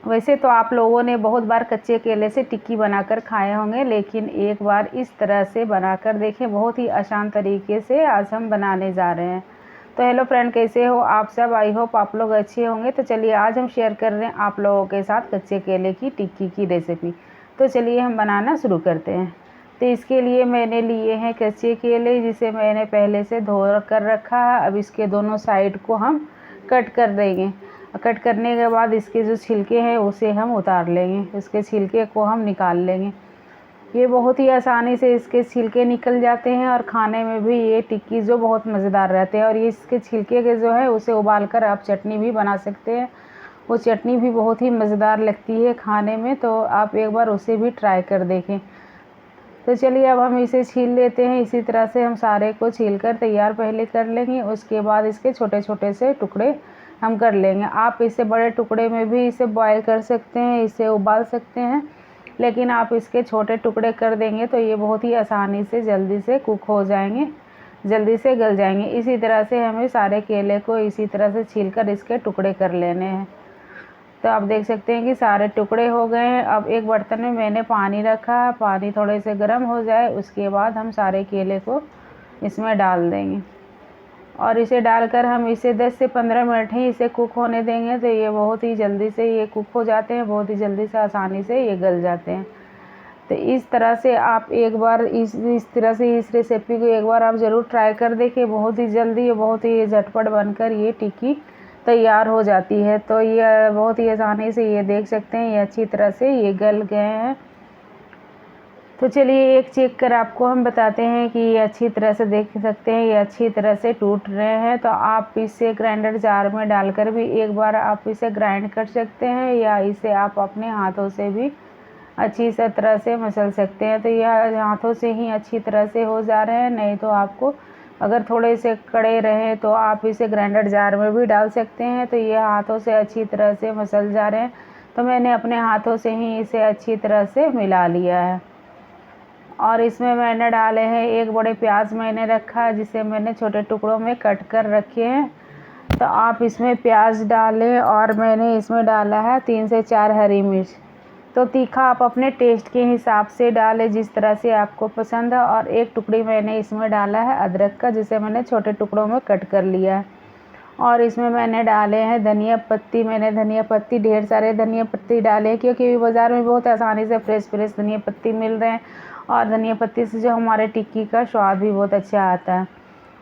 वैसे तो आप लोगों ने बहुत बार कच्चे केले से टिक्की बनाकर खाए होंगे, लेकिन एक बार इस तरह से बनाकर देखें। बहुत ही आसान तरीके से आज हम बनाने जा रहे हैं। तो हेलो फ्रेंड, कैसे हो आप सब? आई होप आप लोग अच्छे होंगे। तो चलिए आज हम शेयर कर रहे हैं आप लोगों के साथ कच्चे केले की टिक्की की रेसिपी। तो चलिए हम बनाना शुरू करते हैं। तो इसके लिए मैंने लिए हैं कच्चे केले, जिसे मैंने पहले से धो कर रखा है। अब इसके दोनों साइड को हम कट कर देंगे। कट करने के बाद इसके जो छिलके हैं उसे हम उतार लेंगे। इसके छिलके को हम निकाल लेंगे। ये बहुत ही आसानी से इसके छिलके निकल जाते हैं और खाने में भी ये टिक्की जो बहुत मज़ेदार रहते हैं। और ये इसके छिलके के जो है उसे उबाल कर आप चटनी भी बना सकते हैं। वो चटनी भी बहुत ही मज़ेदार लगती है खाने में, तो आप एक बार उसे भी ट्राई कर देखें। तो चलिए अब हम इसे छील लेते हैं। इसी तरह से हम सारे को छील कर तैयार पहले कर लेंगे। उसके बाद इसके छोटे छोटे से टुकड़े हम कर लेंगे। आप इसे बड़े टुकड़े में भी इसे बॉयल कर सकते हैं, इसे उबाल सकते हैं, लेकिन आप इसके छोटे टुकड़े कर देंगे तो ये बहुत ही आसानी से जल्दी से कुक हो जाएंगे, जल्दी से गल जाएंगे। इसी तरह से हमें सारे केले को इसी तरह से छील कर इसके टुकड़े कर लेने हैं। तो आप देख सकते हैं कि सारे टुकड़े हो गए हैं। अब एक बर्तन में मैंने पानी रखा। पानी थोड़े से गर्म हो जाए उसके बाद हम सारे केले को इसमें डाल देंगे और इसे डालकर हम इसे 10 से 15 मिनट ही इसे कुक होने देंगे। तो ये बहुत ही जल्दी से ये कुक हो जाते हैं, बहुत ही जल्दी से आसानी से ये गल जाते हैं। तो इस तरह से आप एक बार इस तरह से इस रेसिपी को एक बार आप ज़रूर ट्राई कर देखिए। बहुत ही जल्दी, बहुत ही झटपट बनकर ये टिक्की तैयार हो जाती है। तो ये बहुत ही आसानी से ये देख सकते हैं ये अच्छी तरह से ये गल गए हैं। तो चलिए एक चेक कर आपको हम बताते हैं कि ये अच्छी तरह से देख सकते हैं ये अच्छी तरह से टूट रहे हैं। तो आप इसे ग्राइंडर जार में डालकर भी एक बार आप इसे ग्राइंड कर सकते हैं, या इसे आप अपने हाथों से भी अच्छी तरह से मसल सकते हैं। तो यह हाथों से ही अच्छी तरह से हो जा रहे हैं। नहीं तो आपको अगर थोड़े से कड़े रहे तो आप इसे ग्राइंडर जार में भी डाल सकते हैं। तो ये हाथों से अच्छी तरह से मसल जा रहे हैं। तो मैंने अपने हाथों से ही इसे अच्छी तरह से मिला लिया है। और इसमें मैंने डाले हैं एक बड़े प्याज मैंने रखा है, जिसे मैंने छोटे टुकड़ों में कट कर रखे हैं। तो आप इसमें प्याज डालें और मैंने इसमें डाला है 3 से 4 हरी मिर्च। तो तीखा आप अपने टेस्ट के हिसाब से डालें जिस तरह से आपको पसंद है। और एक टुकड़ी मैंने इसमें डाला है अदरक का, जिसे मैंने छोटे टुकड़ों में कट कर लिया है। और इसमें मैंने डाले हैं धनिया पत्ती। मैंने धनिया पत्ती ढेर सारे धनिया पत्ती डाले क्योंकि बाज़ार में बहुत आसानी से फ्रेश धनिया पत्ती मिल रहे हैं। और धनिया पत्ती से जो हमारे टिक्की का स्वाद भी बहुत अच्छा आता है।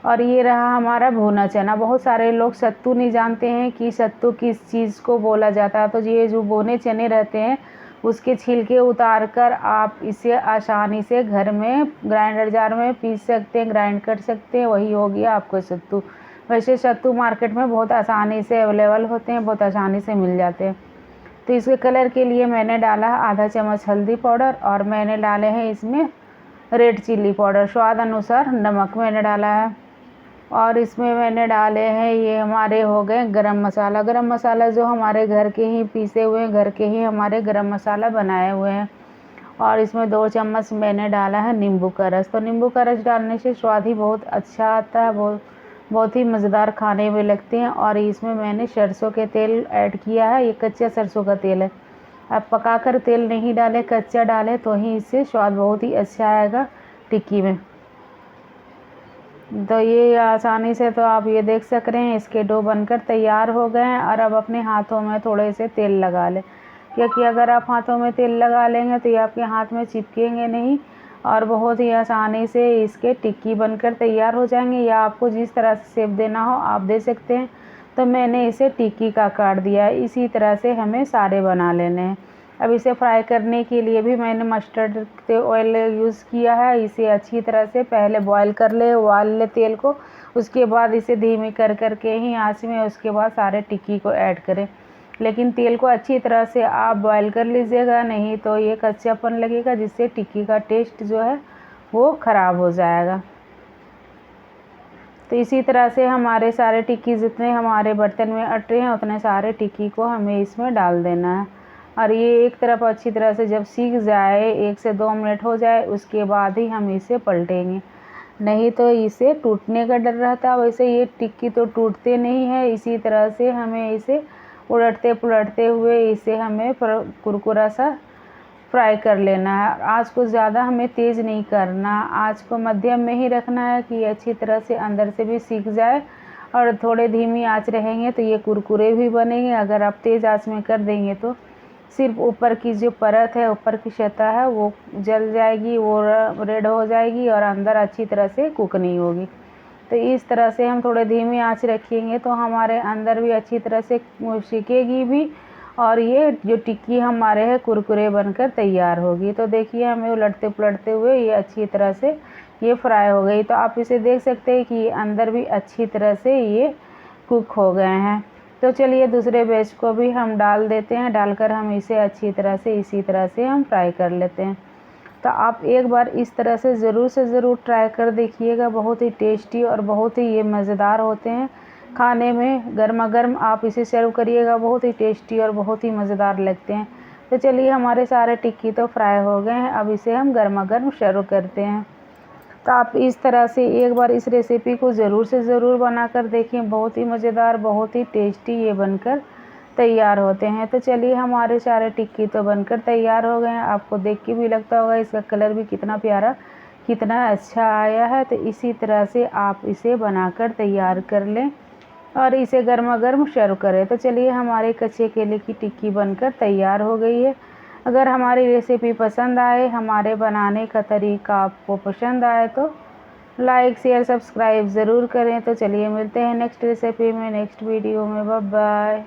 और ये रहा हमारा भुना चना। बहुत सारे लोग सत्तू नहीं जानते हैं कि सत्तू किस चीज़ को बोला जाता है। तो ये जो भुने चने रहते हैं उसके छिलके उतार कर आप इसे आसानी से घर में ग्राइंडर जार में पीस सकते हैं, ग्राइंड कर सकते हैं। वही हो गया आपको सत्तू। वैसे सत्तू मार्केट में बहुत आसानी से अवेलेबल होते हैं, बहुत आसानी से मिल जाते हैं। तो इसके कलर के लिए मैंने डाला है आधा चम्मच हल्दी पाउडर, और मैंने डाले हैं इसमें रेड चिल्ली पाउडर। स्वाद अनुसार नमक मैंने डाला है। और इसमें मैंने डाले हैं ये हमारे हो गए गरम मसाला। गरम मसाला जो हमारे घर के ही पीसे हुए हैं, घर के ही हमारे गरम मसाला बनाए हुए हैं। और इसमें 2 चम्मच मैंने डाला है नींबू का रस। तो नींबू का रस डालने से स्वाद ही बहुत अच्छा आता है, बहुत ही मज़ेदार खाने में लगते हैं। और इसमें मैंने सरसों के तेल ऐड किया है। ये कच्चा सरसों का तेल है। आप पकाकर तेल नहीं डालें, कच्चा डालें तो ही इससे स्वाद बहुत ही अच्छा आएगा टिक्की में। तो ये आसानी से तो आप ये देख सक रहे हैं इसके डो बनकर तैयार हो गए हैं। और अब अपने हाथों में थोड़े से तेल लगा लें, क्योंकि अगर आप हाथों में तेल लगा लेंगे तो ये आपके हाथ में चिपकेंगे नहीं और बहुत ही आसानी से इसके टिक्की बनकर तैयार हो जाएंगे। या आपको जिस तरह से शेप देना हो आप दे सकते हैं। तो मैंने इसे टिक्की का काट दिया है। इसी तरह से हमें सारे बना लेने हैं। अब इसे फ्राई करने के लिए भी मैंने मस्टर्ड ऑयल यूज़ किया है। इसे अच्छी तरह से पहले बॉईल कर ले, उबाल ले तेल को। उसके बाद इसे धीमी कर के ही आँच में उसके बाद सारे टिक्की को ऐड करें। लेकिन तेल को अच्छी तरह से आप बॉईल कर लीजिएगा, नहीं तो ये कच्चापन लगेगा, जिससे टिक्की का टेस्ट जो है वो ख़राब हो जाएगा। तो इसी तरह से हमारे सारे टिक्की जितने हमारे बर्तन में अटे हैं उतने सारे टिक्की को हमें इसमें डाल देना है। और ये एक तरफ अच्छी तरह से जब सीख जाए, 1 से 2 मिनट हो जाए, उसके बाद ही हम इसे पलटेंगे, नहीं तो इसे टूटने का डर रहता है। वैसे ये टिक्की तो टूटते नहीं है। इसी तरह से हमें इसे उलटते पुलटते हुए इसे हमें कुरकुरा सा फ्राई कर लेना है। आँच को ज़्यादा हमें तेज़ नहीं करना, आँच को मध्यम में ही रखना है कि अच्छी तरह से अंदर से भी सीख जाए। और थोड़े धीमी आँच रहेंगे तो ये कुरकुरे भी बनेंगे। अगर आप तेज़ आँच में कर देंगे तो सिर्फ ऊपर की जो परत है, ऊपर की सतह है वो जल जाएगी, वो रेड हो जाएगी और अंदर अच्छी तरह से कुक नहीं होगी। तो इस तरह से हम थोड़े धीमी आंच रखेंगे तो हमारे अंदर भी अच्छी तरह से सिकेगी भी और ये जो टिक्की हमारे है कुरकुरे बनकर तैयार होगी। तो देखिए हमें उलटते पुलटते हुए ये अच्छी तरह से ये फ्राई हो गई। तो आप इसे देख सकते हैं कि अंदर भी अच्छी तरह से ये कुक हो गए हैं। तो चलिए दूसरे बैच को भी हम डाल देते हैं, डालकर हम इसे अच्छी तरह से इसी तरह से हम फ्राई कर लेते हैं। तो आप एक बार इस तरह से ज़रूर ट्राई कर देखिएगा, बहुत ही टेस्टी और बहुत ही ये मज़ेदार होते हैं। खाने में गर्मा गर्म आप इसे सर्व करिएगा, बहुत ही टेस्टी और बहुत ही मज़ेदार लगते हैं। तो चलिए हमारे सारे टिक्की तो फ्राई हो गए हैं, अब इसे हम गर्मा गर्म सर्व करते हैं। तो आप इस तरह से एक बार इस रेसिपी को ज़रूर से ज़रूर बनाकर देखें, बहुत ही मज़ेदार, बहुत ही टेस्टी ये बनकर तैयार होते हैं। तो चलिए हमारे सारे टिक्की तो बनकर तैयार हो गए हैं। आपको देख के भी लगता होगा इसका कलर भी कितना प्यारा, कितना अच्छा आया है। तो इसी तरह से आप इसे बनाकर तैयार कर लें और इसे गर्मा गर्म सर्व करें। तो चलिए हमारे कच्चे केले की टिक्की बनकर तैयार हो गई है। अगर हमारी रेसिपी पसंद आए, हमारे बनाने का तरीका आपको पसंद आए तो लाइक शेयर सब्सक्राइब ज़रूर करें। तो चलिए मिलते हैं नेक्स्ट रेसिपी में, नेक्स्ट वीडियो में। Bye bye.